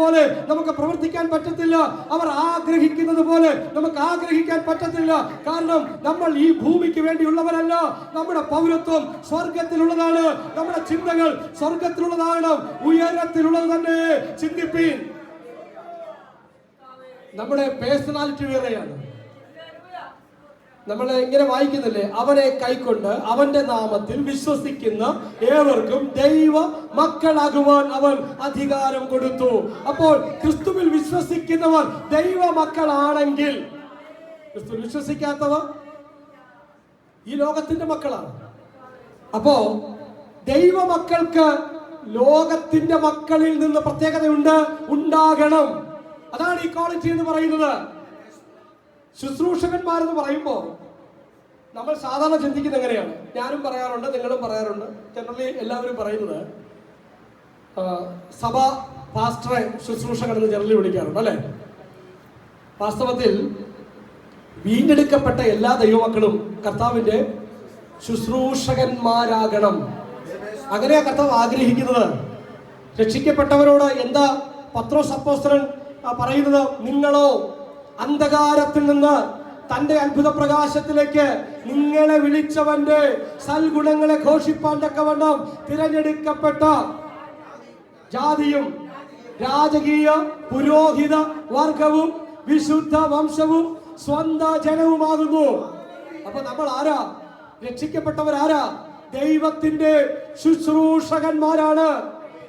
പോലെ നമുക്ക് പ്രവർത്തിക്കാൻ പറ്റത്തില്ല. അവർ ആഗ്രഹിക്കുന്നത് പോലെ നമുക്ക് ആഗ്രഹിക്കാൻ പറ്റത്തില്ല. കാരണം നമ്മൾ ഈ ഭൂമിക്ക് വേണ്ടിയുള്ളവരല്ല. നമ്മുടെ പൗരത്വം സ്വർഗത്തിലുള്ളതാണ്. നമ്മുടെ ചിന്തകൾ സ്വർഗത്തിലുള്ളതാണ്. ഉയരത്തിലുള്ളത് തന്നെ ചിന്തിപ്പീൻ. നമ്മുടെ പേഴ്സണാലിറ്റി വേറെയാണ്. നമ്മൾ ഇങ്ങനെ വായിക്കുന്നില്ലേ, അവനെ കൈക്കൊണ്ട് അവന്റെ നാമത്തിൽ വിശ്വസിക്കുന്ന ഏവർക്കും ദൈവ മക്കളാകുവാൻ അവൻ അധികാരം കൊടുത്തു. അപ്പോൾ ക്രിസ്തുവിൽ വിശ്വസിക്കുന്നവർ ദൈവ മക്കളാണെങ്കിൽ, ക്രിസ്തു വിശ്വസിക്കാത്തവർ ഈ ലോകത്തിന്റെ മക്കളാണ്. അപ്പോ ദൈവ മക്കൾക്ക് ലോകത്തിന്റെ മക്കളിൽ നിന്ന് പ്രത്യേകതയുണ്ട്, ഉണ്ടാകണം. അതാണ് ഈ ക്വാളിറ്റി എന്ന് പറയുന്നത്. ശുശ്രൂഷകന്മാരെന്ന് പറയുമ്പോൾ നമ്മൾ സാധാരണ ചിന്തിക്കുന്നത് എങ്ങനെയാണ്? ഞാനും പറയാറുണ്ട്, നിങ്ങളും പറയാറുണ്ട്, ജനറലി എല്ലാവരും പറയുന്നത് സഭ പാസ്റ്ററെ ശുശ്രൂഷകൻ എന്ന് ജനറലി വിളിക്കാറുണ്ട്, അല്ലെ? വാസ്തവത്തിൽ വീണ്ടെടുക്കപ്പെട്ട എല്ലാ ദൈവമക്കളും കർത്താവിന്റെ ശുശ്രൂഷകന്മാരാകണം. അങ്ങനെയാ കർത്താവ് ആഗ്രഹിക്കുന്നത്. രക്ഷിക്കപ്പെട്ടവരോട് എന്താ പത്രോസ് അപ്പോസ്തലൻ പറയുന്നത്? നിങ്ങളോ അന്ധകാരത്തിൽ നിന്ന് തന്റെ അത്ഭുത പ്രകാശത്തിലേക്ക് നിങ്ങളെ വിളിച്ചവന്റെ സൽഗുണങ്ങളെ ഘോഷിപ്പാൻ തക്കവണ്ണം തിരഞ്ഞെടുക്കപ്പെട്ട ജാതിയും രാജകീയ പുരോഹിത വർഗവും വിശുദ്ധ വംശവും സ്വന്ത ജനവുമാകുന്നു. അപ്പൊ നമ്മൾ ആരാ? രക്ഷിക്കപ്പെട്ടവരാരാ? ദൈവത്തിന്റെ ശുശ്രൂഷകന്മാരാണ്,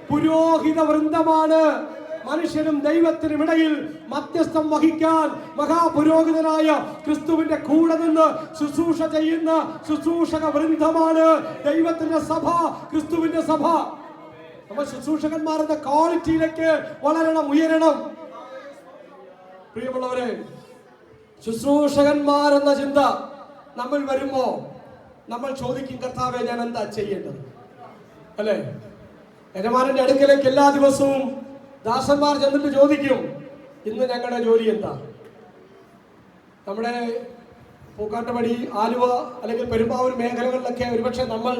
പുരോഹിത വൃന്ദമാണ്. മനുഷ്യനും ദൈവത്തിനും ഇടയിൽ മധ്യസ്ഥം വഹിക്കാൻ മഹാപുരോഹിതനായ ക്രിസ്തുവിന്റെ കൂടെ നിന്ന് ശുശ്രൂഷ ചെയ്യുന്ന ശുശ്രൂഷക വൃന്ദമാണ് ദൈവത്തിന്റെ സഭ, ക്രിസ്തുവിന്റെ സഭ. നമ്മൾ ശുശ്രൂഷകന്മാരുടെ ക്വാളിറ്റിയിലേക്ക് വളരണം, ഉയരണം. പ്രിയമുള്ളവരെ, ശുശ്രൂഷകന്മാരെന്ന ചിന്ത നമ്മൾ വരുമ്പോ നമ്മൾ ചോദിക്കും, കർത്താവേ ഞാൻ എന്താ ചെയ്യേണ്ടത്? അല്ലെ? യജമാനന്റെ അടുക്കലേക്ക് എല്ലാ ദിവസവും ദാസന്മാർ ചെന്നിട്ട് ചോദിക്കും, ഇന്ന് ഞങ്ങളുടെ ജോലി എന്താ? നമ്മുടെ പൂക്കാട്ടുപടി, ആലുവ അല്ലെങ്കിൽ പെരുമ്പാവൂർ മേഖലകളിലൊക്കെ ഒരുപക്ഷെ നമ്മൾ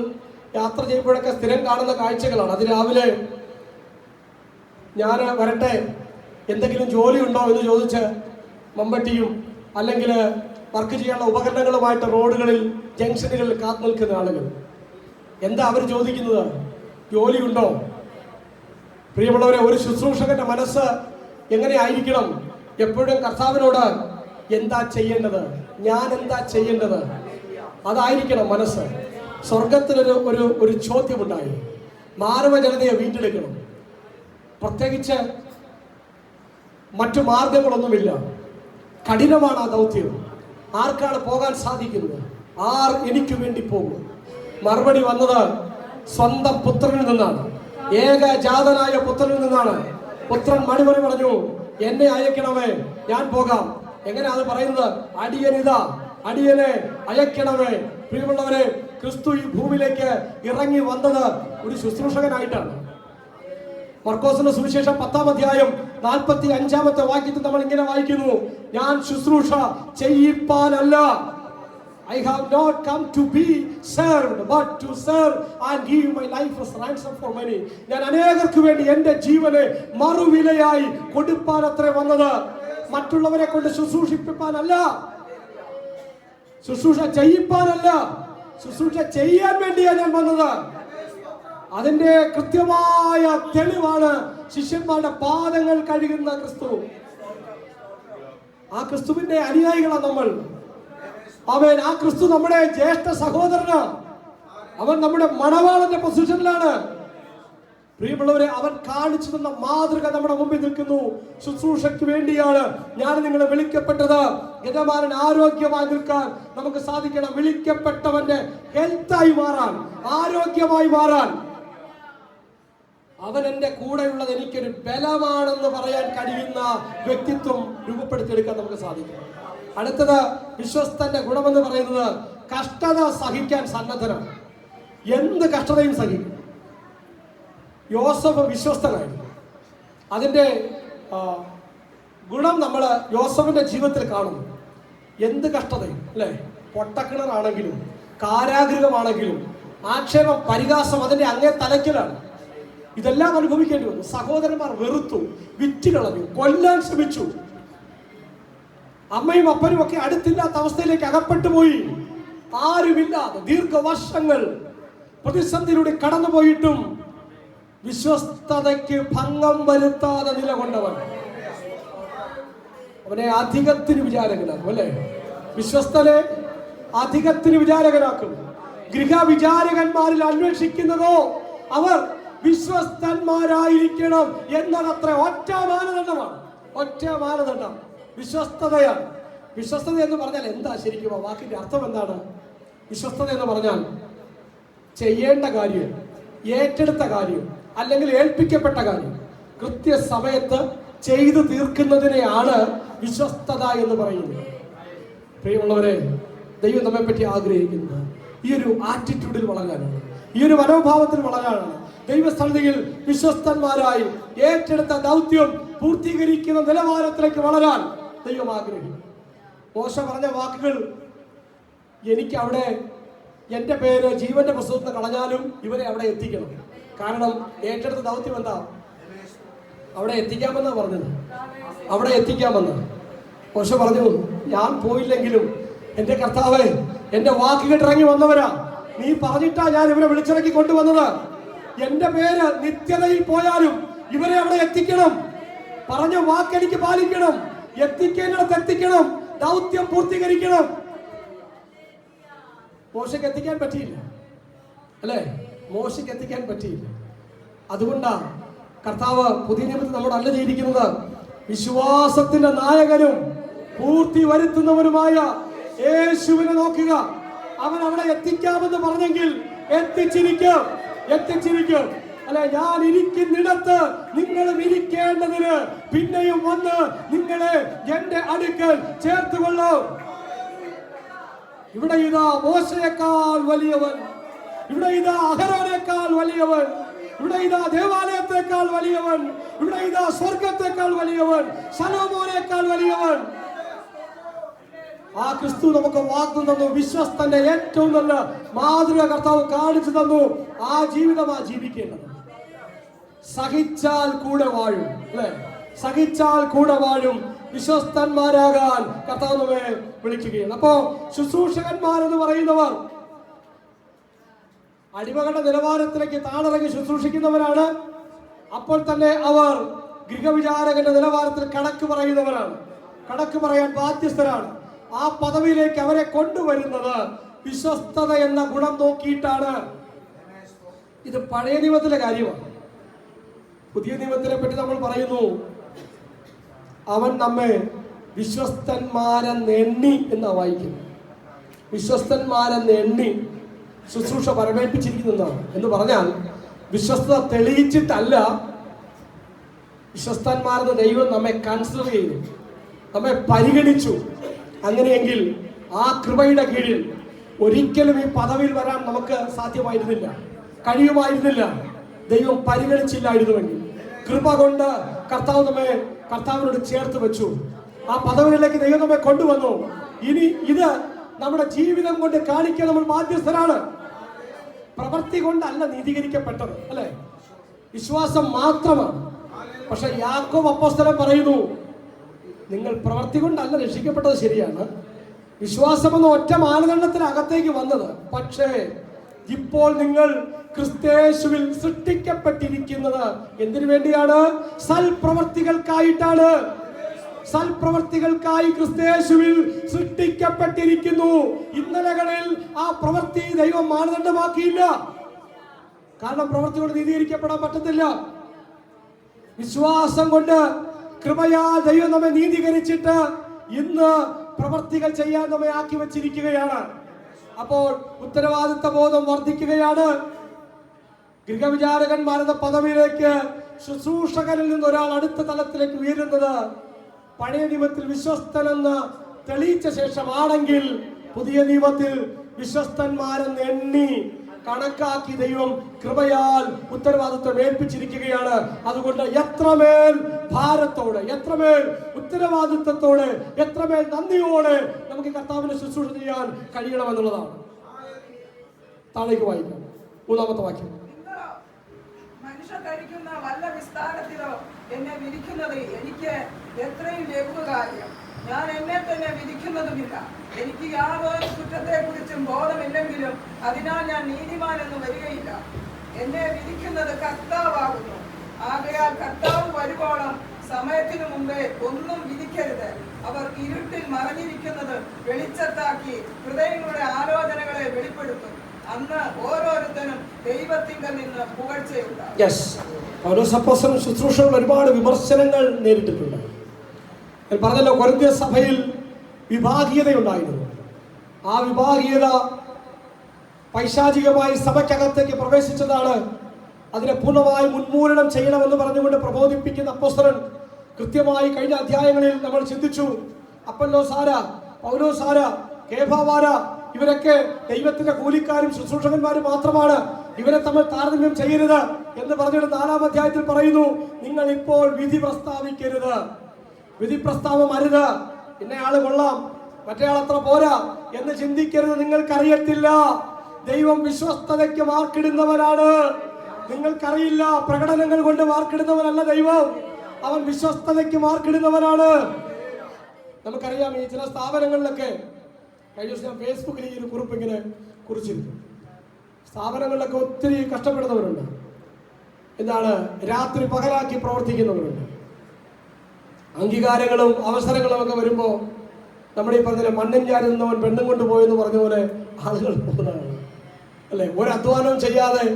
യാത്ര ചെയ്യുമ്പോഴൊക്കെ സ്ഥിരം കാണുന്ന കാഴ്ചകളാണ്. അതിരാവിലെ ഞാൻ വരട്ടെ, എന്തെങ്കിലും ജോലി ഉണ്ടോ എന്ന് ചോദിച്ച് മമ്പട്ടിയും അല്ലെങ്കിൽ വർക്ക് ചെയ്യാനുള്ള ഉപകരണങ്ങളുമായിട്ട് റോഡുകളിൽ, ജംഗ്ഷനുകളിൽ കാത്തു നിൽക്കുന്ന ആളുകൾ. എന്താ അവർ ചോദിക്കുന്നത്? ജോലിയുണ്ടോ? പ്രിയമുള്ളവരെ, ഒരു ശുശ്രൂഷകന്റെ മനസ്സ് എങ്ങനെ ആയിരിക്കണം? എപ്പോഴും കർത്താവിനോട് എന്താ ചെയ്യേണ്ടത്, ഞാൻ എന്താ ചെയ്യേണ്ടത്, അതായിരിക്കണം മനസ്സ്. സ്വർഗത്തിലൊരു ഒരു ചോദ്യമുണ്ടായി. മാനവ ജനതയെ വീണ്ടെടുക്കണം. പ്രത്യേകിച്ച് മറ്റു മാർഗങ്ങളൊന്നുമില്ല. കഠിനമാണ് ആ ദൗത്യം. ആർക്കാണ് പോകാൻ സാധിക്കുന്നത്? ആർ എനിക്ക് വേണ്ടി പോകും? മറുപടി വന്നത് സ്വന്തം പുത്രനിൽ നിന്നാണ്, ഏകജാതനായ പുത്രനിൽ നിന്നാണ്. പുത്രൻ മറുപടി പറഞ്ഞു, എന്നെ അയക്കണമേ, ഞാൻ പോകാം. എങ്ങനെ അത് പറയുന്നത്? അടിയനിതാ, അടിയനെ അയക്കണമേ. പ്രിയമുള്ളവരെ, ക്രിസ്തു ഈ ഭൂമിയിലേക്ക് ഇറങ്ങി വന്നത് ഒരു ശുശ്രൂഷകനായിട്ടാണ്. മർക്കോസിന്റെ സുവിശേഷം 10-ാം അധ്യായം 45-ാമത്തെ വാക്യത്തിൽ നമ്മൾ ഇങ്ങനെ വായിക്കുന്നു, ഞാൻ ശുശ്രൂഷ ചെയ്യിപ്പാനല്ല, I have not come to be served, but to serve and give my life as ransom for many. ഞാൻ അനേകർക്ക് വേണ്ടി എന്റെ ജീവനെ മറുവിലയായി കൊടുപ്പാൻ അത്രേ വന്നത്. മറ്റുള്ളവരെ കൊണ്ട് ശുശ്രൂഷിപ്പിക്കാനല്ല, ശുശ്രൂഷ ചെയ്യിപ്പാനല്ല, ശുശ്രൂഷ ചെയ്യാൻ വേണ്ടിയാണ് ഞാൻ വന്നത്. അതിന്റെ കൃത്യമായ തെളിവാണ് ശിഷ്യന്മാരുടെ പാദങ്ങൾ കഴുകുന്ന ക്രിസ്തു. ആ ക്രിസ്തുവിന്റെ അനുയായികളാണ് നമ്മൾ. അവൻ, ആ ക്രിസ്തു നമ്മുടെ ജ്യേഷ്ഠ സഹോദരനാണ്. അവൻ നമ്മുടെ മണവാളന്റെ പൊസിഷനിലാണ്. പ്രിയമുള്ളവരെ, അവൻ കാണിച്ചു തന്ന മാതൃക നമ്മുടെ മുമ്പിൽ നിൽക്കുന്നു. ശുശ്രൂഷയ്ക്ക് വേണ്ടിയാണ് ഞാൻ നിങ്ങളെ വിളിക്കപ്പെട്ടത്. യജമാനൻ ആരോഗ്യമായി നിൽക്കാൻ നമുക്ക് സാധിക്കണം. വിളിക്കപ്പെട്ടവന്റെ ഹെൽത്തായി മാറാൻ, ആരോഗ്യമായി മാറാൻ. അവൻ എന്റെ കൂടെയുള്ളത് എനിക്കൊരു ബലമാണെന്ന് പറയാൻ കഴിയുന്ന വ്യക്തിത്വം രൂപപ്പെടുത്തിയെടുക്കാൻ നമുക്ക് സാധിക്കും. അടുത്തത്, വിശ്വസ്തന്റെ ഗുണമെന്ന് പറയുന്നത് കഷ്ടത സഹിക്കാൻ സന്നദ്ധനാണ്. എന്ത് കഷ്ടതയും സഹിക്കും. യോസഫ് വിശ്വസ്തനായിരുന്നു. അതിന്റെ ഗുണം നമ്മൾ യോസഫിന്റെ ജീവിതത്തിൽ കാണുന്നു. എന്ത് കഷ്ടതയും, അല്ലെ? പൊട്ടക്കിണറാണെങ്കിലും കാരാഗൃഹമാണെങ്കിലും ആക്ഷേപം, പരിഹാസം അതിന്റെ അങ്ങേ തലയ്ക്കലാണ്. ഇതെല്ലാം അനുഭവിക്കേണ്ടി വന്നു. സഹോദരന്മാർ വെറുത്തു, വിറ്റുകളഞ്ഞു, കൊല്ലാൻ ശ്രമിച്ചു. അമ്മയും അപ്പനും ഒക്കെ അടുത്തില്ലാത്ത അവസ്ഥയിലേക്ക് അകപ്പെട്ടു പോയി. ആരുമില്ലാതെ ദീർഘവർഷങ്ങൾ പ്രതിസന്ധിയിലൂടെ കടന്നുപോയിട്ടും വിശ്വസ്തതയ്ക്ക് ഭംഗം വരുത്താതെ നിലകൊണ്ടവൻ അവനെ അധികത്തിന് വിചാരകനാക്കും. അല്ലെ, വിശ്വസ്തനെ അധികത്തിന് വിചാരകനാക്കും. ഗൃഹവിചാരകന്മാരിൽ അന്വേഷിക്കുന്നതോ അവർ വിശ്വസ്തന്മാരായിരിക്കണം എന്നതത്ര ഒറ്റ മാനദണ്ഡമാണ്. ഒറ്റ മാനദണ്ഡം വിശ്വസ്തതയാണ്. വിശ്വസ്തത എന്ന് പറഞ്ഞാൽ എന്താ ശരിക്കും? ആ വാക്കിന്റെ അർത്ഥം എന്താണ്? വിശ്വസ്തത എന്ന് പറഞ്ഞാൽ ചെയ്യേണ്ട കാര്യം, ഏറ്റെടുത്ത കാര്യം, അല്ലെങ്കിൽ ഏൽപ്പിക്കപ്പെട്ട കാര്യം കൃത്യസമയത്ത് ചെയ്തു തീർക്കുന്നതിനെയാണ് വിശ്വസ്തത എന്ന് പറയുന്നത്. പ്രിയമുള്ളവരെ, ദൈവം നമ്മെ പറ്റി ആഗ്രഹിക്കുന്നത് ഈ ഒരു ആറ്റിറ്റ്യൂഡിൽ വളരാനാണ്, ഈ ഒരു മനോഭാവത്തിൽ വളരാനാണ്. ദൈവസന്നിധിയിൽ വിശ്വസ്തന്മാരായി ഏറ്റെടുത്ത ദൗത്യം പൂർത്തീകരിക്കുന്ന നിലവാരത്തിലേക്ക് വളരാൻ ദൈവം ആഗ്രഹിക്കുന്നു. മോശ പറഞ്ഞ വാക്കുകൾ, എനിക്ക് അവിടെ എൻ്റെ പേര് ജീവന്റെ പുസ്തകത്തിൽ കളഞ്ഞാലും ഇവരെ അവിടെ എത്തിക്കണം. കാരണം ഏറ്റെടുത്ത ദൗത്യം എന്താ? അവിടെ എത്തിക്കാമെന്നാ പറഞ്ഞത്. അവിടെ എത്തിക്കാമെന്ന് മോശ പറഞ്ഞു, ഞാൻ പോയില്ലെങ്കിലും എൻ്റെ കർത്താവേ, എൻ്റെ വാക്ക് കേട്ടിറങ്ങി വന്നവരാ, നീ പറഞ്ഞിട്ടാ ഞാൻ ഇവരെ വിളിച്ചിറക്കി കൊണ്ടുവന്നത്. എൻ്റെ പേര് നിത്യതയിൽ പോയാലും ഇവരെ അവിടെ എത്തിക്കണം. പറഞ്ഞ വാക്ക് എനിക്ക് പാലിക്കണം, എത്തിക്കേണ്ടിടത്ത് എത്തിക്കണം, ദൗത്യം പൂർത്തീകരിക്കണം. മോശയ്ക്ക് എത്തിക്കാൻ പറ്റിയില്ല, അല്ലേ? മോശയ്ക്ക് എത്തിക്കാൻ പറ്റിയില്ല. അതുകൊണ്ടാ കർത്താവ് പുതിയ നിയമത്തിൽ നമ്മോടല്ല ചെയ്തിരിക്കുന്നത്. വിശ്വാസത്തിന്റെ നായകനും പൂർത്തി വരുത്തുന്നവരുമായ യേശുവിനെ നോക്കുക. അവൻ അവിടെ എത്തിക്കാമെന്ന് പറഞ്ഞെങ്കിൽ എത്തിച്ചിരിക്കും, എത്തിച്ചിരിക്കും. അല്ലെ, ഞാൻ ഇരിക്കുന്നിടത്ത് നിങ്ങളും ഇരിക്കേണ്ടതിന് പിന്നെയും വന്ന് നിങ്ങളെ എന്റെ അടുക്കൽ ചേർത്തുകൊള്ളും. ഇവിടെ ഇതാ മോശയേക്കാൾ വലിയവൻ, ഇവിടെ ഇതാ അഹരോനേക്കാൾ വലിയവൻ, ഇവിടെ ഇതാ ദേവാലയത്തെക്കാൾ വലിയവൻ, ഇവിടെ ഇതാ സ്വർഗത്തെക്കാൾ വലിയവൻ, ശലോമോനേക്കാൾ വലിയവൻ. ആ ക്രിസ്തു നമുക്ക് വാഗ്ദത്തം തന്നു. വിശ്വസ്തന്റെ ഏറ്റവും നല്ല മാതൃക കർത്താവ് കാണിച്ചു തന്നു. ആ ജീവിതമാ ജീവിക്കേണ്ടത്. സഹിച്ചാൽ കൂടെ വാഴും, അല്ലെ? സഹിച്ചാൽ കൂടെ വാഴും. വിശ്വസ്തന്മാരാകാൻ കർത്താവ് നമ്മെ വിളിക്കുകയാണ്. അപ്പോ ശുശ്രൂഷകന്മാരെന്ന് പറയുന്നവർ അടിമകളുടെ നിലവാരത്തിലേക്ക് താണിറങ്ങി ശുശ്രൂഷിക്കുന്നവരാണ്. അപ്പോൾ തന്നെ അവർ ഗൃഹവിചാരകന്റെ നിലവാരത്തിൽ കണക്ക് പറയുന്നവരാണ്, കണക്ക് പറയാൻ ബാധ്യസ്ഥരാണ്. ആ പദവിയിലേക്ക് അവരെ കൊണ്ടുവരുന്നത് വിശ്വസ്തത എന്ന ഗുണം നോക്കിയിട്ടാണ്. ഇത് പഴയ നിയമത്തിലെ കാര്യമാണ്. പുതിയ നിയമത്തിനെ പറ്റി നമ്മൾ പറയുന്നു, അവൻ നമ്മെ വിശ്വസ്തന്മാരെന്നെണ്ണി എന്നാ വായിക്കുന്നു. വിശ്വസ്തന്മാരെന്നെണ്ണി ശുശ്രൂഷ പരമേൽപ്പിച്ചിരിക്കുന്നതാണ് എന്ന് പറഞ്ഞാൽ, വിശ്വസ്തത തെളിയിച്ചിട്ടല്ല, വിശ്വസ്തന്മാരെന്ന് ദൈവം നമ്മെ കൺസിഡർ ചെയ്തു, നമ്മെ പരിഗണിച്ചു. അങ്ങനെയെങ്കിൽ ആ കൃപയുടെ കീഴിൽ ഒരിക്കലും ഈ പദവിയിൽ വരാൻ നമുക്ക് സാധ്യമായിരുന്നില്ല, കഴിയുമായിരുന്നില്ല. ദൈവം പരിഗണിച്ചില്ലായിരുന്നുവെങ്കിൽ കൃപ കൊണ്ട് കർത്താവ് നമ്മെ കർത്താവിനോട് ചേർത്ത് വെച്ചു. ആ പദവിയിലേക്ക് ദൈവം നമ്മെ കൊണ്ടുവന്നു. ഇനി ഇത് നമ്മുടെ ജീവിതം കൊണ്ട് കാണിക്കാൻ നമ്മൾ ബാധ്യസ്ഥരാണ്. പ്രവൃത്തി കൊണ്ടല്ല നീതീകരിക്കപ്പെട്ടത്, അല്ലെ? വിശ്വാസം മാത്രമാണ്. പക്ഷെ യാക്കോബ് അപ്പോസ്തലൻ പറയുന്നു, നിങ്ങൾ പ്രവൃത്തി കൊണ്ടല്ല രക്ഷിക്കപ്പെട്ടത് ശരിയാണ്, വിശ്വാസമെന്ന ഒറ്റ മാനദണ്ഡത്തിനകത്തേക്ക് വന്നത്. പക്ഷേ ഇപ്പോൾ നിങ്ങൾ ക്രിസ്തയേശുവിൽ സൃഷ്ടിക്കപ്പെട്ടിരിക്കുന്നത് എന്തിനു വേണ്ടിയാണ്? സൽപ്രവർത്തികൾക്കായിട്ടാണ്. സൽപ്രവർത്തികൾക്കായി ക്രിസ്തയേശുവിൽ സൃഷ്ടിക്കപ്പെട്ടിരിക്കുന്നു. ഇന്നലകളിൽ ആ പ്രവൃത്തി ദൈവം മാനദണ്ഡമാക്കിയില്ല. കാരണം പ്രവൃത്തി കൊണ്ട് നീതീകരിക്കപ്പെടാൻ പറ്റത്തില്ല. വിശ്വാസം കൊണ്ട് കൃപയാൽ ദൈവം നമ്മെ നീതീകരിച്ചിട്ട് ഇന്ന് പ്രവൃത്തികൾ ചെയ്യാൻ നമ്മെ ആക്കി വെച്ചിരിക്കുകയാണ്. അപ്പോൾ ഉത്തരവാദിത്ത ബോധം വർദ്ധിക്കുകയാണ്. ഗൃഹവിചാരകന്മാരെന്ന പദവിയിലേക്ക് ശുശ്രൂഷകരിൽ നിന്ന് ഒരാൾ അടുത്ത തലത്തിലേക്ക് ഉയരുന്നത് പഴയ നിയമത്തിൽ വിശ്വസ്തനെന്ന് തെളിയിച്ച ശേഷമാണെങ്കിൽ, പുതിയ നിയമത്തിൽ വിശ്വസ്തന്മാരെന്ന് എണ്ണി കണക്കാക്കി ദൈവം കൃപയാൽ ഉത്തരവാദിത്വം ഏൽപ്പിച്ചിരിക്കുകയാണ്. അതുകൊണ്ട് എത്രമേൽ ഭാരത്തോടെ, എത്രമേൽ ഉത്തരവാദിത്വത്തോടെ, എത്രമേൽ നന്ദിയോടെ നമുക്ക് കർത്താവിനെ ശുശ്രൂഷ ചെയ്യാൻ കഴിയണമെന്നുള്ളതാണ്. താഴേക്ക് വായിക്കാം, 3-ാമത്തെ വാക്യം. ഭിക്ഷ കഴിക്കുന്ന വല്ല വിസ്താരത്തിലോ എന്നെ വിധിക്കുന്നത് എനിക്ക് എത്രയും ലഘുകാര്യം. ഞാൻ എന്നെ തന്നെ വിധിക്കുന്നതുമില്ല. എനിക്ക് യാതൊരു കുറ്റത്തെക്കുറിച്ചും ബോധമില്ലെങ്കിലും അതിനാൽ ഞാൻ നീതിമാനെന്ന് വരികയില്ല. എന്നെ വിധിക്കുന്നത് കർത്താവാകുന്നു. ആകയാൽ കർത്താവ് വരുവോളം സമയത്തിനു മുമ്പേ ഒന്നും വിധിക്കരുത്. അവർ ഇരുട്ടിൽ മറഞ്ഞിരിക്കുന്നത് വെളിച്ചത്താക്കി ഹൃദയങ്ങളുടെ ആലോചനകളെ വെളിപ്പെടുത്തും. അന്ന് ഓരോരുത്തരും ദൈവത്തിങ്കൽ നിന്ന് പുകഴ്ചയുണ്ടാകും. ശുശ്രൂഷകൾ ഒരുപാട് വിമർശനങ്ങൾ നേരിട്ടിട്ടുണ്ട്. ഞാൻ പറഞ്ഞല്ലോ, കൊരിന്ത്യ സഭയിൽ വിഭാഗീയതയുണ്ടായിരുന്നു. ആ വിഭാഗീയത പൈശാചികമായി സഭയ്ക്കകത്തേക്ക് പ്രവേശിച്ചതാണ്. അതിനെ പൂർണ്ണമായി ഉന്മൂലനം ചെയ്യണമെന്ന് പറഞ്ഞുകൊണ്ട് പ്രബോധിപ്പിക്കുന്ന അപ്പോസ്തലൻ കൃത്യമായി കഴിഞ്ഞ അധ്യായങ്ങളിൽ നമ്മൾ ചിന്തിച്ചു. അപ്പല്ലോസാര, പൗലോസാര, കേഫാവാര ഇവരൊക്കെ ദൈവത്തിന്റെ കൂലിക്കാരും ശുശ്രൂഷകന്മാരും മാത്രമാണ്. ഇവരെ തമ്മിൽ താരതമ്യം ചെയ്യരുത് എന്ന് പറഞ്ഞിട്ട് 4-ാം അധ്യായത്തിൽ പറയുന്നു, നിങ്ങൾ ഇപ്പോൾ വിധി പ്രസ്താവിക്കരുത്. വിധി പ്രസ്താവം അരുത്. ഇന്നയാള് കൊള്ളാം, മറ്റേയാൾ അത്ര പോരാ എന്ന് ചിന്തിക്കരുത്. നിങ്ങൾക്കറിയത്തില്ല, ദൈവം വിശ്വസ്തതയ്ക്ക് മാർക്കിടുന്നവനാണ്. നിങ്ങൾക്കറിയില്ല, പ്രകടനങ്ങൾ കൊണ്ട് മാർക്കിടുന്നവനല്ല ദൈവം. അവൻ വിശ്വസ്തതയ്ക്ക് മാർക്കിടുന്നവനാണ്. നമുക്കറിയാം, ഈ ചില സ്ഥാപനങ്ങളിലൊക്കെ കഴിഞ്ഞ ദിവസം ഞാൻ ഫേസ്ബുക്കിൽ ഈ ഒരു കുറിപ്പ് ഇങ്ങനെ കുറിച്ചിരുന്നു. സ്ഥാപനങ്ങളിലൊക്കെ ഒത്തിരി കഷ്ടപ്പെടുന്നവരുണ്ട്. എന്താണ്, രാത്രി പകലാക്കി പ്രവർത്തിക്കുന്നവരുണ്ട്. അംഗീകാരങ്ങളും അവസരങ്ങളും ഒക്കെ വരുമ്പോൾ നമ്മുടെ ഈ പറഞ്ഞ മണ്ണും ചാരി നിന്നവൻ പെണ്ണും കൊണ്ടുപോയെന്ന് പറഞ്ഞ പോലെ ആളുകൾ പോകുന്നതാണ് അല്ലേ. ഒരു അധ്വാനവും ചെയ്യാതെ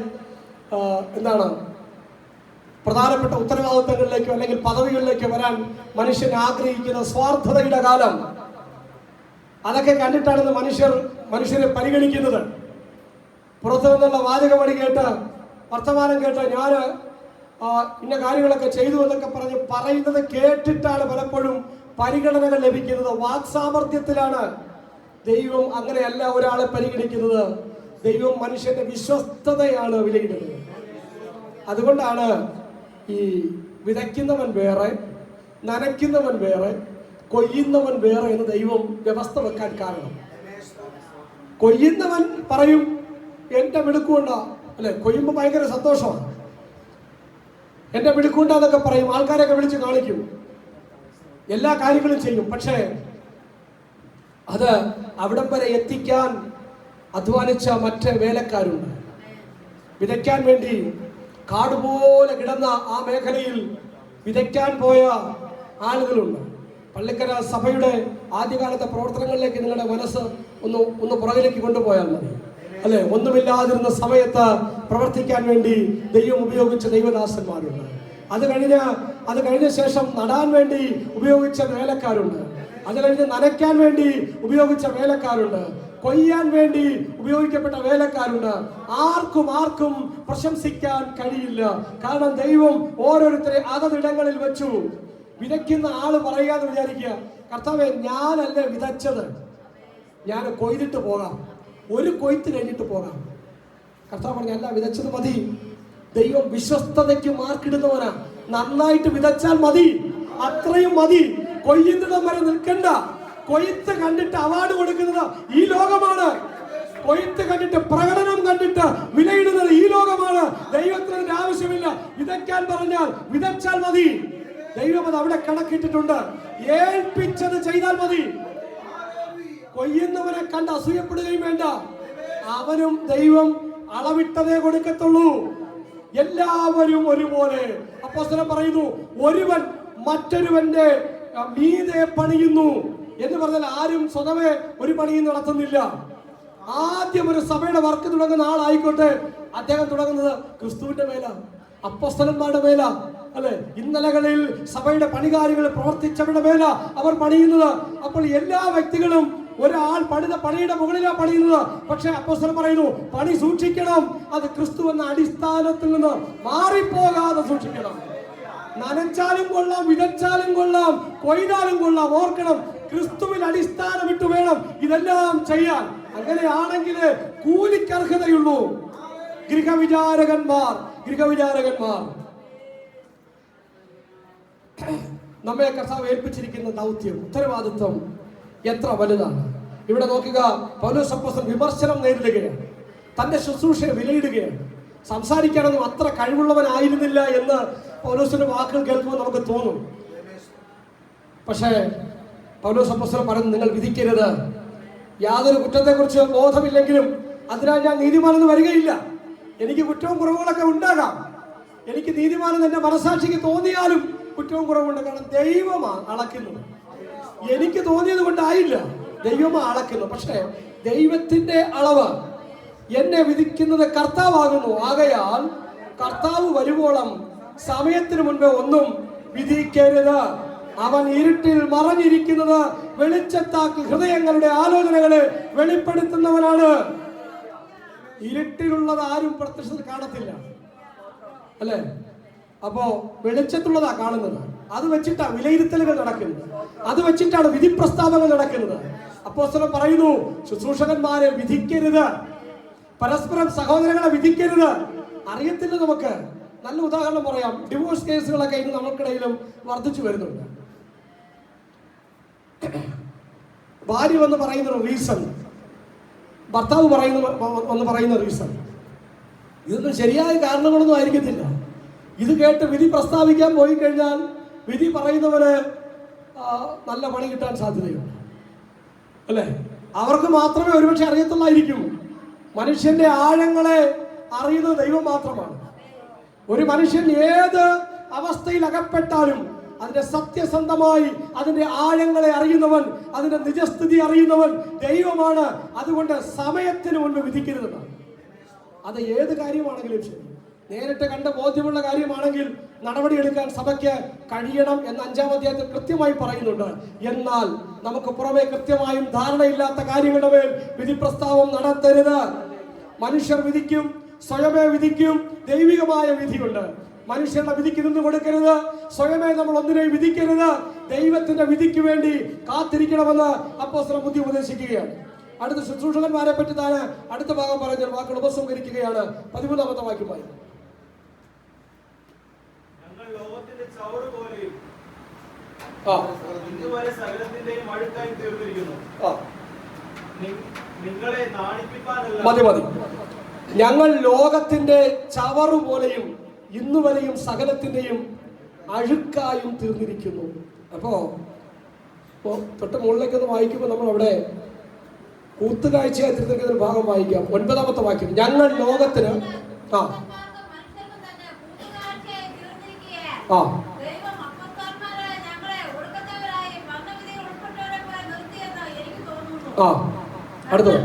എന്താണ് പ്രധാനപ്പെട്ട ഉത്തരവാദിത്തങ്ങളിലേക്കോ അല്ലെങ്കിൽ പദവികളിലേക്കോ വരാൻ മനുഷ്യൻ ആഗ്രഹിക്കുന്ന സ്വാർത്ഥതയുടെ കാലം. അതൊക്കെ കണ്ടിട്ടാണ് മനുഷ്യരെ പരിഗണിക്കുന്നത്. പുറത്തു നിന്നുള്ള വാചകമണി കേട്ട്, വർത്തമാനം കേട്ട് ഞാൻ ഇന്ന കാര്യങ്ങളൊക്കെ ചെയ്തു എന്നൊക്കെ പറയുന്നത് കേട്ടിട്ടാണ് പലപ്പോഴും പരിഗണനകൾ ലഭിക്കുന്നത്. വാക്സാമർത്ഥ്യത്തിലാണ്. ദൈവം അങ്ങനെയല്ല ഒരാളെ പരിഗണിക്കുന്നത്. ദൈവം മനുഷ്യന്റെ വിശ്വസ്തതയാണ് വിലയിടുന്നത്. അതുകൊണ്ടാണ് ഈ വിതയ്ക്കുന്നവൻ വേറെ, നനയ്ക്കുന്നവൻ വേറെ, കൊയ്യുന്നവൻ വേറെ എന്ന് ദൈവം വ്യവസ്ഥ വെക്കാൻ കാരണം. കൊയ്യുന്നവൻ പറയും എന്റെ മിടുക്കുണ്ടാ അല്ലെ, കൊയ്യുമ്പോൾ ഭയങ്കര സന്തോഷമാണ്. എന്റെ മിടുക്കുണ്ടാന്നൊക്കെ പറയും, ആൾക്കാരൊക്കെ വിളിച്ച് കാണിക്കും, എല്ലാ കാര്യങ്ങളും ചെയ്യും. പക്ഷേ അത് അവിടം വരെ എത്തിക്കാൻ അധ്വാനിച്ച മറ്റ് വേലക്കാരുണ്ട്. വിതയ്ക്കാൻ വേണ്ടി കാടുപോലെ കിടന്ന ആ മേഖലയിൽ വിതയ്ക്കാൻ പോയ ആളുകളുണ്ട്. പള്ളിക്കര സഭയുടെ ആദ്യകാലത്തെ പ്രവർത്തനങ്ങളിലേക്ക് നിങ്ങളുടെ മനസ്സ് ഒന്ന് പുറകിലേക്ക് കൊണ്ടുപോയാൽ മതി അല്ലെ. ഒന്നുമില്ലാതിരുന്ന സമയത്ത് പ്രവർത്തിക്കാൻ വേണ്ടി ദൈവം ഉപയോഗിച്ച ദൈവദാസന്മാരുണ്ട്. അത് കഴിഞ്ഞ ശേഷം നടാൻ വേണ്ടി ഉപയോഗിച്ച വേലക്കാരുണ്ട്. അത് കഴിഞ്ഞ് നനയ്ക്കാൻ വേണ്ടി ഉപയോഗിച്ച വേലക്കാരുണ്ട്. കൊയ്യാൻ വേണ്ടി ഉപയോഗിക്കപ്പെട്ട വേലക്കാരുണ്ട്. ആർക്കും പ്രശംസിക്കാൻ കഴിയില്ല. കാരണം ദൈവം ഓരോരുത്തരെ അതതിടങ്ങളിൽ വെച്ചു. വിതയ്ക്കുന്ന ആള് പറയാന്ന് വിചാരിക്കുക, കർത്താവേ ഞാനല്ലേ വിതച്ചത്, ഞാൻ കൊയ്തിട്ട് പോകാം, ഒരു കൊയ്ത്ത് കഴിഞ്ഞിട്ട് പോകാം. കർത്താവ് പറഞ്ഞ അല്ല, വിതച്ചത് മതി. ദൈവം വിശ്വസ്തതയ്ക്ക് മാർക്കിടുന്നവനാ. നന്നായിട്ട് വിതച്ചാൽ മതി, അത്രയും മതി. കൊയ്യുന്നിടം വരെ നിൽക്കണ്ട. കൊയ്ത്ത് കണ്ടിട്ട് അവാർഡ് കൊടുക്കുന്നത് ഈ ലോകമാണ്. കൊയ്ത്ത് കണ്ടിട്ട് പ്രകടനം കണ്ടിട്ട് വിലയിടുന്നത് ഈ ലോകമാണ്. ദൈവത്തിന് ആവശ്യമില്ല. വിതയ്ക്കാൻ പറഞ്ഞാൽ വിതച്ചാൽ മതി. ദൈവം അത് അവിടെ കണക്കിട്ടിട്ടുണ്ട്. ഏൽപ്പിച്ചത് ചെയ്താൽ മതി. കൊയ്യുന്നവനെ കണ്ട് അസൂയപ്പെടുകയും വേണ്ട. അവനും ദൈവം അളവിട്ടതേ കൊടുക്കത്തുള്ളൂ. എല്ലാവരും ഒരുപോലെ. അപ്പോസ്തലൻ പറയുന്നു, ഒരുവൻ മറ്റൊരുവന്റെ മീതെ പണിയുന്നു എന്ന് പറഞ്ഞാൽ ആരും സ്വതവേ ഒരു പണിയും നടത്തുന്നില്ല. ആദ്യം ഒരു സഭയുടെ വർക്ക് തുടങ്ങുന്ന ആളായിക്കോട്ടെ, അദ്ദേഹം തുടങ്ങുന്നത് ക്രിസ്തുവിന്റെ മേല, അപ്പോസ്തലന്മാരുടെ മേല അല്ലെ. ഇന്നലകളിൽ സഭയുടെ പണികാരികൾ പ്രവർത്തിച്ചവരുടെ മേല അവർ പണിയുന്നത്. അപ്പോൾ എല്ലാ വ്യക്തികളും ഒരാൾ പണിത പണിയുടെ മുകളിലാണ് പണിയുന്നത്. പക്ഷെ അപ്പോസ്തലൻ പറയുന്നു, പണി സൂക്ഷിക്കണം. അത് ക്രിസ്തു എന്ന അടിസ്ഥാനത്തിൽ നിന്ന് മാറിപ്പോകാതെ സൂക്ഷിക്കണം. നനച്ചാലും കൊള്ളാം, വിതച്ചാലും കൊള്ളാം, കൊയ്താലും കൊള്ളാം. ഓർക്കണം, ക്രിസ്തുവിൽ അടിസ്ഥാനം ഇട്ട് വേണം ഇതെല്ലാം ചെയ്യാൻ. അങ്ങനെയാണെങ്കിൽ കൂലിക്കർഹതയുള്ളൂ. ഗൃഹവിചാരകന്മാർ നമ്മെ കർത്താവ് ഏൽപ്പിച്ചിരിക്കുന്ന ദൗത്യം, ഉത്തരവാദിത്വം എത്ര വലുതാണ്. ഇവിടെ നോക്കുക, പൗലോസ് അപ്പോസ്തലൻ വിമർശനം നേരിടുകയാണ്, തന്റെ ശുശ്രൂഷയെ വിലയിടുകയാണ്. സംസാരിക്കാനൊന്നും അത്ര കഴിവുള്ളവനായിരുന്നില്ല എന്ന് പൗലോസിന്റെ വാക്കുകൾ കേൾക്കുമ്പോൾ നമുക്ക് തോന്നും. പക്ഷേ പൗലോസ് അപ്പോസ്തലൻ പറയുന്നു, നിങ്ങൾ വിധിക്കരുത്. യാതൊരു കുറ്റത്തെക്കുറിച്ച് ബോധമില്ലെങ്കിലും അതിനാൽ ഞാൻ നീതിമാനെന്ന് വരികയില്ല. എനിക്ക് കുറ്റവും കുറവുകളൊക്കെ ഉണ്ടാകാം. എനിക്ക് നീതിമാനെന്ന് എൻ്റെ മനസാക്ഷിക്ക് തോന്നിയാലും കുറ്റവും കുറവുണ്ട്. കാരണം ദൈവമാണ് അളക്കുന്നത്. എനിക്ക് തോന്നിയത് കൊണ്ടായില്ല, ദൈവമാണ് അളക്കുന്നത്. പക്ഷേ ദൈവത്തിന്റെ അളവ് എന്നെ വിധിക്കുന്നത് കർത്താവാകുന്നു. ആകയാൽ കർത്താവ് വരുവോളം സമയത്തിന് മുൻപേ ഒന്നും വിധിക്കരുത്. അവൻ ഇരുട്ടിൽ മറഞ്ഞിരിക്കുന്നത് വെളിച്ചത്താക്കി ഹൃദയങ്ങളുടെ ആലോചനകളെ വെളിപ്പെടുത്തുന്നവനാണ്. ഇരുട്ടിലുള്ളത് ആരും പ്രത്യക്ഷത്തിൽ കാണത്തില്ല, അല്ലേ? അപ്പോ വെളിച്ചത്തുള്ളതാ കാണുന്നത്. അത് വെച്ചിട്ടാണ് വിലയിരുത്തലുകൾ നടക്കുന്നത്, അത് വെച്ചിട്ടാണ് വിധി പ്രസ്താവങ്ങൾ നടക്കുന്നത്. അപ്പോസ്തലൻ പറയുന്നു, ശുശ്രൂഷകന്മാരെ വിധിക്കരുത്, പരസ്പരം സഹോദരങ്ങളെ വിധിക്കരുത്. അറിയത്തില്ല നമുക്ക്. നല്ല ഉദാഹരണം പറയാം. ഡിവോഴ്സ് കേസുകളൊക്കെ ഇന്ന് നമ്മൾക്കിടയിലും വർദ്ധിച്ചു വരുന്നുണ്ട്. ഭാര്യ വന്ന് പറയുന്ന റീസൺ, ഭർത്താവ് പറയുന്ന റീസൺ, ഇതൊന്നും ശരിയായ കാരണങ്ങളൊന്നും ആയിരിക്കത്തില്ല. ഇത് കേട്ട് വിധി പ്രസ്താവിക്കാൻ പോയി കഴിഞ്ഞാൽ വിധി പറയുന്നവന് നല്ല പണി കിട്ടാൻ സാധ്യതയുണ്ട്, അല്ലേ? അവർക്ക് മാത്രമേ ഒരുപക്ഷെ അറിയത്തുള്ളായിരിക്കും. മനുഷ്യന്റെ ആഴങ്ങളെ അറിയുന്നത് ദൈവം മാത്രമാണ്. ഒരു മനുഷ്യൻ ഏത് അവസ്ഥയിൽ അകപ്പെട്ടാലും അതിന്റെ സത്യസന്ധമായി അതിന്റെ ആഴങ്ങളെ അറിയുന്നവൻ, അതിന്റെ നിജസ്ഥിതി അറിയുന്നവൻ ദൈവമാണ്. അതുകൊണ്ട് സമയത്തിന് മുൻപ് വിധിക്കരുതെന്നാണ്. അത് ഏത് കാര്യമാണെങ്കിലും ശരി, നേരിട്ട് കണ്ട ബോധ്യമുള്ള കാര്യമാണെങ്കിൽ നടപടിയെടുക്കാൻ സഭയ്ക്ക് കഴിയണം എന്ന് 5-ാം അധ്യായത്തിൽ കൃത്യമായി പറയുന്നുണ്ട്. എന്നാൽ നമുക്ക് പുറമെ കൃത്യമായും ധാരണയില്ലാത്ത കാര്യങ്ങളുടെ മേൽ വിധി പ്രസ്താവം നടത്തരുത്. മനുഷ്യർ വിധിക്കും, സ്വയമേ വിധിക്കും. ദൈവികമായ വിധിയുണ്ട്. മനുഷ്യരുടെ വിധിക്ക് നിന്ന് കൊടുക്കരുത്. സ്വയമേ നമ്മൾ ഒന്നിനെയും വിധിക്കരുത്. ദൈവത്തിന്റെ വിധിക്ക് വേണ്ടി കാത്തിരിക്കണമെന്ന് അപ്പോസ്തലൻ ബുദ്ധി ഉപദേശിക്കുകയാണ്. അടുത്ത ശുശ്രൂഷകന്മാരെ പറ്റി താന് അടുത്ത ഭാഗം പറഞ്ഞ വാക്കുകൾ ഉപസംഹരിക്കുകയാണ്. 13-ാമത്തെ വാക്യമായി, മതി. ഞങ്ങൾ ലോകത്തിന്റെ ചവറു പോലെയും ഇന്നുവരെയും സകലത്തിന്റെയും അഴുക്കായും തീർന്നിരിക്കുന്നു. അപ്പോ തൊട്ട് മുകളിലേക്ക് ഒന്ന് വായിക്കുമ്പോൾ നമ്മൾ അവിടെ കൂത്തുകാഴ്ചയായി തീർന്നിരിക്കുന്ന ഒരു ഭാഗം വായിക്കാം. 9-ാമത്തെ വാക്യം, ഞങ്ങൾ ലോകത്തിന് അടുത്തത്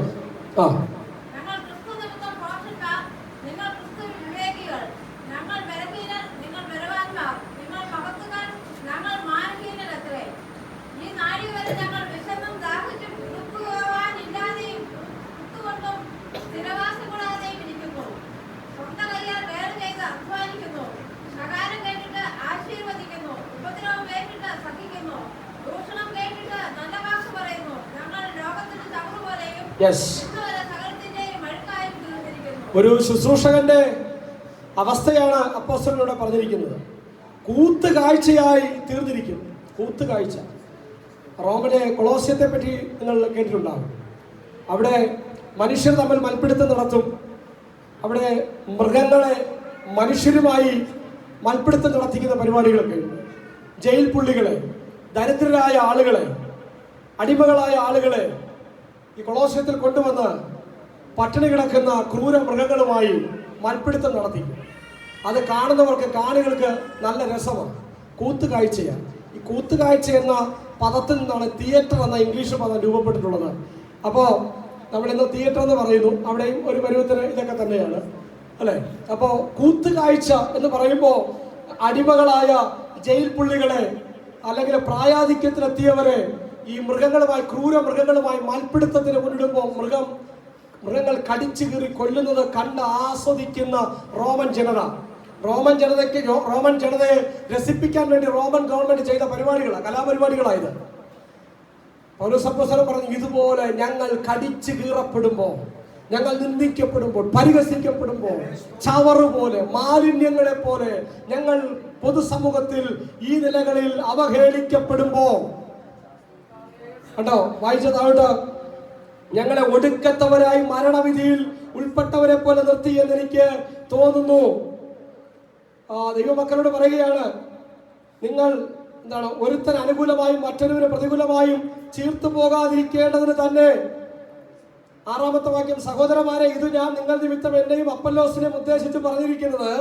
ഒരു ശുശ്രൂഷകന്റെ അവസ്ഥയാണ് അപ്പോസ്തലനിലൂടെ പറഞ്ഞിരിക്കുന്നത്. കൂത്തുകാഴ്ചയായി തീർന്നിരിക്കും. കൂത്തുകാഴ്ച. റോമിലെ കൊളോസ്യത്തെ പറ്റി നിങ്ങൾ കേട്ടിട്ടുണ്ടാകും. അവിടെ മനുഷ്യർ തമ്മിൽ മൽപ്പിടുത്തം നടത്തും. അവിടെ മൃഗങ്ങളെ മനുഷ്യരുമായി മൽപ്പിടുത്തം നടത്തിക്കുന്ന പരിപാടികളൊക്കെ ഉണ്ട്. ജയിൽ പുള്ളികളെ, ദരിദ്രരായ ആളുകളെ, അടിമകളായ ആളുകളെ ഈ കൊളോസ്യത്തിൽ കൊണ്ടുവന്ന് പട്ടിണി കിടക്കുന്ന ക്രൂര മൃഗങ്ങളുമായി മൽപ്പിടുത്തം നടത്തി. അത് കാണുന്നവർക്ക്, കാണികൾക്ക് നല്ല രസമാണ്. കൂത്തുകാഴ്ചയാണ്. ഈ കൂത്തുകാഴ്ച എന്ന പദത്തിൽ നിന്നാണ് തിയേറ്റർ എന്ന ഇംഗ്ലീഷ് പദം രൂപപ്പെട്ടിട്ടുള്ളത്. അപ്പോൾ നമ്മളിന്ന് തിയേറ്റർ എന്ന് പറയുന്നു, അവിടെയും ഒരു പരുവത്തിന് ഇതൊക്കെ തന്നെയാണ്, അല്ലേ? അപ്പോൾ കൂത്തുകാഴ്ച എന്ന് പറയുമ്പോൾ അടിമകളായ ജയിൽ പുള്ളികളെ അല്ലെങ്കിൽ പ്രായാധിക്യത്തിലെത്തിയവരെ ഈ മൃഗങ്ങളുമായി, ക്രൂര മൃഗങ്ങളുമായി മൽപ്പിടുത്തത്തിന് മുന്നിടുമ്പോൾ മൃഗങ്ങൾ കടിച്ചു കീറി കൊല്ലുന്നത് കണ്ട് ആസ്വദിക്കുന്ന റോമൻ ജനതയെ രസിപ്പിക്കാൻ വേണ്ടി റോമൻ ഗവൺമെന്റ് ചെയ്ത പരിപാടികളാണ്, കലാപരിപാടികളായത്. പൗലോസ് അപ്പോസ്തലൻ പറഞ്ഞു, ഇതുപോലെ ഞങ്ങൾ കടിച്ചു കീറപ്പെടുമ്പോൾ, ഞങ്ങൾ നിന്ദിക്കപ്പെടുമ്പോൾ, പരിഹസിക്കപ്പെടുമ്പോൾ, ചവറ് പോലെ, മാലിന്യങ്ങളെ പോലെ ഞങ്ങൾ പൊതുസമൂഹത്തിൽ ഈ നിലകളിൽ അവഹേളിക്കപ്പെടുമ്പോൾ, കണ്ടോ വായിച്ചതാവട്ടെ, ഞങ്ങളെ ഒടുക്കത്തവരായി മരണവിധിയിൽ ഉൾപ്പെട്ടവരെ പോലെ നിർത്തി എന്ന് എനിക്ക് തോന്നുന്നു. ദൈവമക്കളോട് പറയുകയാണ്, നിങ്ങൾ എന്താണ് ഒരുത്തൻ അനുകൂലമായും മറ്റൊരുവന് പ്രതികൂലമായും ചീർത്തു പോകാതിരിക്കേണ്ടതിന് തന്നെ. 6-ാമത്തെ വാക്യം, സഹോദരന്മാരെ, ഇത് ഞാൻ നിങ്ങൾ നിമിത്തം എന്നെയും അപ്പല്ലോസിനെയും ഉദ്ദേശിച്ച് പറഞ്ഞിരിക്കുന്നത്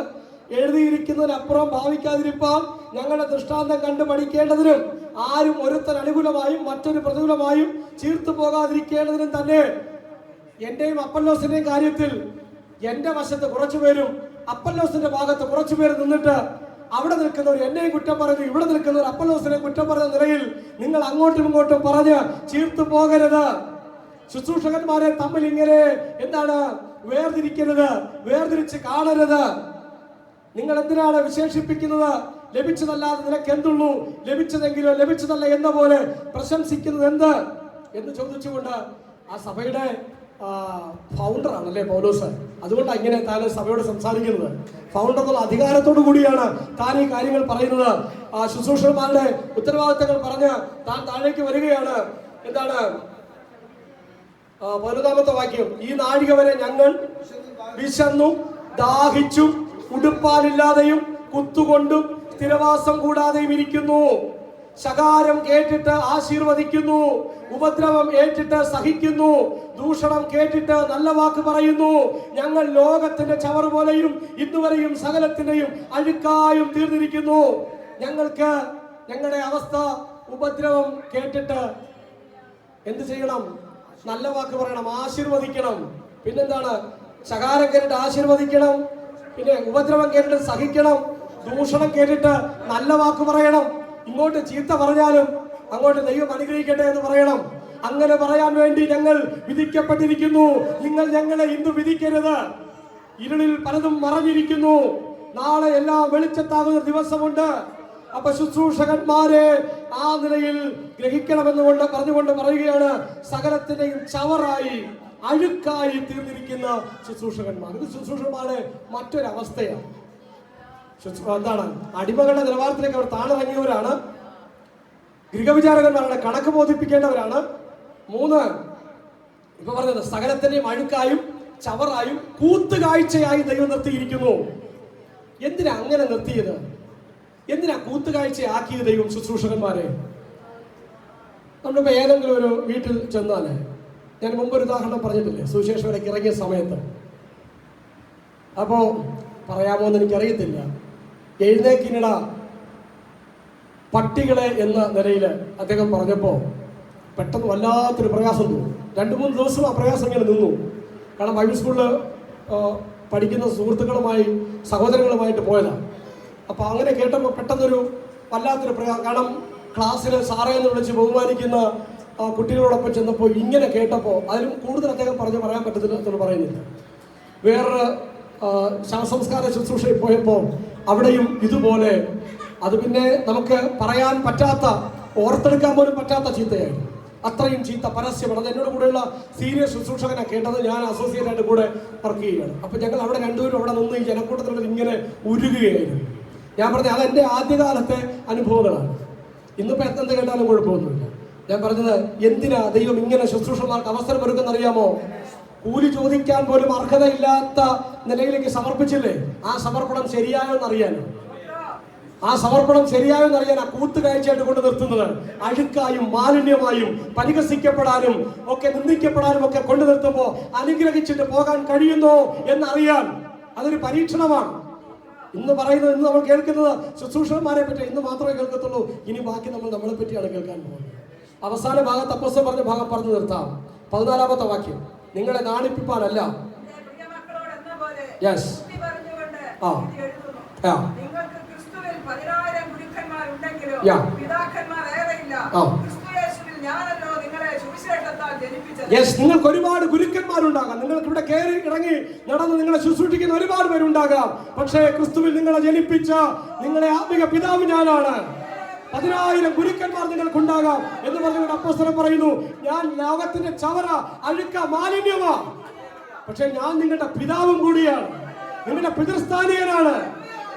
എഴുതിയിരിക്കുന്നതിനപ്പുറം ഭാവിക്കാതിരിപ്പാൻ ഞങ്ങളുടെ ദൃഷ്ടാന്തം കണ്ടു പഠിക്കേണ്ടതിനും ആരും ഒരുത്തൻ അനുകൂലമായും മറ്റൊരു പ്രതികൂലമായും ചീർത്തു പോകാതിരിക്കേണ്ടതിനും തന്നെ. എന്റെയും അപ്പല്ലോസിന്റെയും കാര്യത്തിൽ എന്റെ വശത്ത് കുറച്ചുപേരും അപ്പല്ലോസിന്റെ ഭാഗത്ത് കുറച്ചുപേര് നിന്നിട്ട് അവിടെ നിൽക്കുന്നവർ എന്നെയും കുറ്റം പറഞ്ഞു, ഇവിടെ നിൽക്കുന്നവർ അപ്പല്ലോസിനെ കുറ്റം പറഞ്ഞ നിലയിൽ നിങ്ങൾ അങ്ങോട്ടും ഇങ്ങോട്ടും പറഞ്ഞ് ചീർത്തു പോകരുത്. ശുശ്രൂഷകന്മാരെ തമ്മിൽ ഇങ്ങനെ എന്താണ് വേർതിരിക്കരുത്, വേർതിരിച്ച് കാണരുത്. നിങ്ങൾ എന്തിനാണ് വിശേഷിപ്പിക്കുന്നത്? ലഭിച്ചതല്ലാതെ നിനക്ക് എന്തുള്ളൂ, ലഭിച്ചതെങ്കിലോ ലഭിച്ചതല്ല എന്ന പോലെ പ്രശംസിക്കുന്നത് എന്ത് എന്ന് ചോദിച്ചുകൊണ്ട് ആ സഭയുടെ ഫൗണ്ടറാണല്ലേ പൗലോസ്. അതുകൊണ്ടാണ് ഇങ്ങനെ താൻ സഭയോട് സംസാരിക്കുന്നത്. ഫൗണ്ടർ എന്നുള്ള അധികാരത്തോടു കൂടിയാണ് താൻ ഈ കാര്യങ്ങൾ പറയുന്നത്. ശുശ്രൂഷകന്മാരുടെ ഉത്തരവാദിത്തങ്ങൾ പറഞ്ഞ് താൻ താഴേക്ക് വരികയാണ്. എന്താണ് 15-ാമത്തെ വാക്യം, ഈ നാഴിക വരെ ഞങ്ങൾ വിശന്നും ദാഹിച്ചും ഉടുപ്പാലില്ലാതെയും കുത്തുകൊണ്ടും സ്ഥിരവാസം കൂടാതെയും ഇരിക്കുന്നു. ശകാരം കേട്ടിട്ട് ആശീർവദിക്കുന്നു, ഉപദ്രവം ഏറ്റിട്ട് സഹിക്കുന്നു, ദൂഷണം കേട്ടിട്ട് നല്ല വാക്ക് പറയുന്നു. ഞങ്ങൾ ലോകത്തിന്റെ ചവറ് പോലെയും ഇന്നുവരെയും സകലത്തിന്റെയും അഴുക്കായും തീർന്നിരിക്കുന്നു. ഞങ്ങൾക്ക് ഞങ്ങളുടെ അവസ്ഥ ഉപദ്രവം കേട്ടിട്ട് എന്ത് ചെയ്യണം? നല്ല വാക്ക് പറയണം, ആശീർവദിക്കണം. പിന്നെന്താണ്? ശകാരം കേട്ടിട്ട് ആശീർവദിക്കണം, പിന്നെ ഉപദ്രവം കേട്ടിട്ട് സഹിക്കണം, ദൂഷണം കേട്ടിട്ട് നല്ല വാക്ക് പറയണം. ഇങ്ങോട്ട് ചീത്ത പറഞ്ഞാലും അങ്ങോട്ട് ദൈവം അനുഗ്രഹിക്കട്ടെ എന്ന് പറയണം. അങ്ങനെ പറയാൻ വേണ്ടി ഞങ്ങൾ വിധിക്കപ്പെട്ടിരിക്കുന്നു. നിങ്ങൾ ഞങ്ങളെ ഇന്ന് വിധിക്കരുത്. ഇരുളിൽ പലതും മറഞ്ഞിരിക്കുന്നു, നാളെ എല്ലാം വെളിച്ചത്താകുന്ന ദിവസമുണ്ട്. അപ്പൊ ശുശ്രൂഷകന്മാരെ ആ നിലയിൽ ഗ്രഹിക്കണമെന്നുകൊണ്ട് പറഞ്ഞുകൊണ്ട് പറയുകയാണ്, സകലത്തിന്റെയും ചവറായി അഴുക്കായി തീർന്നിരിക്കുന്ന ശുശ്രൂഷകന്മാർ. ഇത് ശുശ്രൂഷകന്മാരുടെ മറ്റൊരവസ്ഥയാണ്. എന്താണ്? അടിമകളുടെ നിലവാരത്തിലേക്ക് അവർ താണിറങ്ങിയവരാണ്. ഗൃഹവിചാരകന്മാരുടെ കണക്ക് ബോധിപ്പിക്കേണ്ടവരാണ്. 3 ഇപ്പൊ പറഞ്ഞത് സകലത്തിന്റെയും അഴുക്കായും ചവറായും കൂത്തുകാഴ്ചയായി ദൈവം നിർത്തിയിരിക്കുന്നു. എന്തിനാ അങ്ങനെ നിർത്തിയത്? എന്തിനാ കൂത്തുകാഴ്ചയാക്കിയത് ദൈവം ശുശ്രൂഷകന്മാരെ? നമ്മളിപ്പോ ഏതെങ്കിലും ഒരു വീട്ടിൽ ചെന്നാല്, ഞാൻ മുമ്പ് ഒരു ഉദാഹരണം പറഞ്ഞിട്ടില്ലേ, സുവിശേഷത്തിലേക്ക് ഇറങ്ങിയ സമയത്ത്, അപ്പോ പറയാമോ എന്ന് എനിക്കറിയത്തില്ല, എഴുന്നേക്കിനിട പട്ടികളെ എന്ന നിലയിൽ അദ്ദേഹം പറഞ്ഞപ്പോ പെട്ടെന്ന് വല്ലാത്തൊരു പ്രയാസം തോന്നി. 2-3 ദിവസം ആ പ്രയാസം ഇങ്ങനെ നിന്നു. കാരണം ബൈബിൾ സ്കൂളിൽ പഠിക്കുന്ന സുഹൃത്തുക്കളുമായി സഹോദരങ്ങളുമായിട്ട് പോയതാണ്. അപ്പോൾ അങ്ങനെ കേട്ടപ്പോൾ പെട്ടെന്നൊരു വല്ലാത്തൊരു പ്രയാസം. കാരണം ക്ലാസ്സിൽ സാറേ എന്ന് വിളിച്ച് ബഹുമാനിക്കുന്ന കുട്ടികളോടൊപ്പം ചെന്നപ്പോൾ ഇങ്ങനെ കേട്ടപ്പോൾ അതിലും കൂടുതൽ അദ്ദേഹം പറയാൻ പറ്റത്തില്ല എന്ന് പറയുന്നില്ല. വേറൊരു ശവസംസ്കാര ശുശ്രൂഷയിൽ പോയപ്പോൾ അവിടെയും ഇതുപോലെ, അത് പിന്നെ നമുക്ക് പറയാൻ പറ്റാത്ത, ഓർത്തെടുക്കാൻ പോലും പറ്റാത്ത ചീത്തയായിരുന്നു. അത്രയും ചീത്ത പരസ്യമാണ്. അത് എന്നോട് കൂടെയുള്ള സീനിയർ ശുശ്രൂഷകനെ കേട്ടത്. ഞാൻ അസോസിയേറ്റ് ആയിട്ട് കൂടെ വർക്ക് ചെയ്യുകയാണ്. അപ്പം ഞങ്ങൾ അവിടെ രണ്ടുപേരും അവിടെ നിന്ന് ഈ ജനക്കൂട്ടത്തിലുള്ള ഇങ്ങനെ ഉരുകുകയായിരുന്നു. ഞാൻ പറഞ്ഞത് അത് എൻ്റെ ആദ്യകാലത്തെ അനുഭവങ്ങളാണ്. ഇന്നിപ്പോൾ എന്ത് കേട്ടാലും കുഴപ്പമൊന്നുമില്ല. ഞാൻ പറഞ്ഞത്, എന്തിനാ ദൈവം ഇങ്ങനെ ശുശ്രൂഷകന്മാർക്ക് അവസരം ഒരുക്കുന്നറിയാമോ? കൂലി ചോദിക്കാൻ പോലും അർഹതയില്ലാത്ത നിലയിലേക്ക് സമർപ്പിച്ചില്ലേ? ആ സമർപ്പണം ശരിയായോ എന്നറിയാനോ? ആ സമർപ്പണം ശരിയായോ എന്നറിയാൻ ആ കൂത്തുകാഴ്ചയായിട്ട് കൊണ്ട് നിർത്തുന്നത് അഴുക്കായും മാലിന്യമായും പരിഹസിക്കപ്പെടാനും ഒക്കെ നിന്ദിക്കപ്പെടാനും ഒക്കെ കൊണ്ടു നിർത്തുമ്പോൾ അനുഗ്രഹിച്ചിട്ട് പോകാൻ കഴിയുന്നോ എന്നറിയാൻ അതൊരു പരീക്ഷണമാണ്. ഇന്ന് പറയുന്നത്, ഇന്ന് നമ്മൾ കേൾക്കുന്നത് ശുശ്രൂഷകന്മാരെ പറ്റി ഇന്ന് മാത്രമേ കേൾക്കത്തുള്ളൂ. ഇനി ബാക്കി നമ്മളെ പറ്റിയാണ് കേൾക്കാൻ പോകുന്നത്. അവസാന ഭാഗത്ത് അപ്പോസ്തലൻ പറഞ്ഞ ഭാഗം പറഞ്ഞു നിർത്താം. 14-ാമത്തെ വാക്യം, നിങ്ങളെ നാണിപ്പിപ്പാനല്ല. യെസ്, നിങ്ങൾക്ക് ഒരുപാട് ഗുരുക്കന്മാരുണ്ടാകാം. നിങ്ങൾക്ക് ഇവിടെ കയറി ഇറങ്ങി നടന്ന് നിങ്ങളെ ശുശ്രൂഷിക്കുന്ന ഒരുപാട് പേരുണ്ടാകാം. പക്ഷേ ക്രിസ്തുവിൽ നിങ്ങളെ ജനിപ്പിച്ച നിങ്ങളെ ആത്മിക പിതാവ് ഞാനാണ്. 10,000 ഗുരുക്കന്മാർ നിങ്ങൾക്കുണ്ടാകാം എന്ന് പറഞ്ഞുകൊണ്ട് അപ്പോസ്തലൻ പറയുന്നു, ഞാൻ ലോകത്തിന്റെ ചവറ, അഴുക്ക, മാലിന്യമാ, പക്ഷെ ഞാൻ നിങ്ങളുടെ പിതാവും കൂടിയാണ്, നിങ്ങളുടെ പിതൃസ്ഥാനീയനാണ്.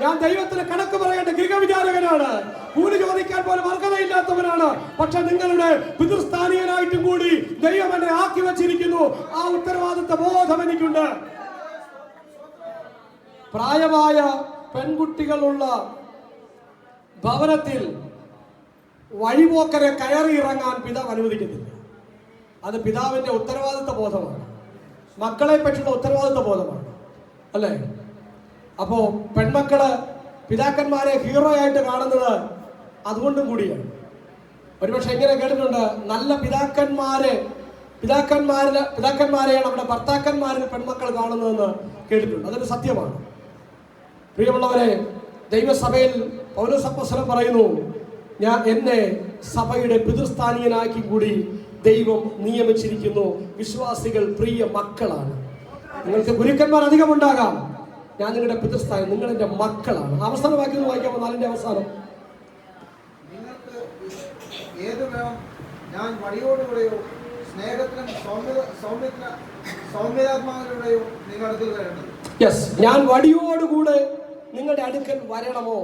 ഞാൻ ദൈവത്തിന് കണക്ക് പറയേണ്ട ഗൃഹവിചാരകനാണ്, കൂലി ചോദിക്കാൻ പോലും അർഹതയില്ലാത്തവനാണ്. പക്ഷെ നിങ്ങളുടെ പിതൃസ്ഥാനീയനായിട്ടും കൂടി ദൈവം എന്നെ ആക്കി വച്ചിരിക്കുന്നു. ആ ഉത്തരവാദിത്വ ബോധം എനിക്കുണ്ട്. പ്രായമായ പെൺകുട്ടികളുള്ള ഭവനത്തിൽ വഴിപോക്കരെ കയറി ഇറങ്ങാൻ പിതാവ് അനുവദിക്കുന്നില്ല. അത് പിതാവിന്റെ ഉത്തരവാദിത്വ ബോധമാണ്, മക്കളെ പറ്റിയുള്ള ഉത്തരവാദിത്വ ബോധമാണ്, അല്ലേ? അപ്പോ പെൺമക്കള് പിതാക്കന്മാരെ ഹീറോ ആയിട്ട് കാണുന്നത് അതുകൊണ്ടും കൂടിയാണ്. ഒരുപക്ഷെ ഇങ്ങനെ കേട്ടിട്ടുണ്ട്, നല്ല പിതാക്കന്മാരെയാണ് നമ്മുടെ ഭർത്താക്കന്മാരിൽ പെൺമക്കൾ കാണുന്നതെന്ന് കേട്ടിട്ടുണ്ട്. അതൊരു സത്യമാണ്. പ്രിയമുള്ളവരെ, ദൈവസഭയിൽ പൗലോസ് അപ്പോസ്തലൻ പറയുന്നു, എന്നെ സഭയുടെ പിതൃസ്ഥാനീയനാക്കി കൂടി ദൈവം നിയമിച്ചിരിക്കുന്നു. വിശ്വാസികൾ പ്രിയ മക്കളാണ്. നിങ്ങൾക്ക് ഗുരുക്കന്മാർ അധികമുണ്ടാകാം, ഞാൻ നിങ്ങളുടെ പിതൃസ്ഥാനം, നിങ്ങൾ എൻ്റെ മക്കളാണ്. അവസാന വാക്യം വായിക്കാമോ? 4-ന്റെ അവസാനം. നിങ്ങൾക്ക് ഏത് വേണം? ഞാൻ വടിയോടുകൂടെയോ സ്നേഹത്തിനും സൗമ്യതാത്മാവിലൂടെയോ നിങ്ങളുടെ അടുക്കൽ വരേണ്ടത്? യെസ്, ഞാൻ വടിയോടുകൂടെ നിങ്ങളുടെ അടുക്കൽ വരണമോ?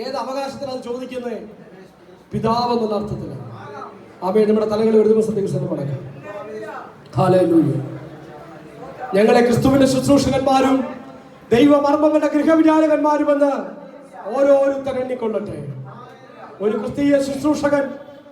ഏത് അവകാശത്തിലാണ് ചോദിക്കുന്നത്? പിതാവ് എന്നുള്ള അർത്ഥത്തിലാണ്. ആമേൻ. നമ്മുടെ തലകളിൽ ഒരു ദിവസത്തേക്ക് മടക്കാം. ഹല്ലേലൂയ. ഞങ്ങളെ ക്രിസ്തുവിന്റെ ശുശ്രൂഷകന്മാരും ദൈവമർമ്മങ്ങളുടെ ഗൃഹവിചാരകന്മാരുമെന്ന് ഓരോരുത്തർ എണ്ണിക്കൊള്ളട്ടെ. ഒരു ക്രിസ്തീയ ശുശ്രൂഷകൻ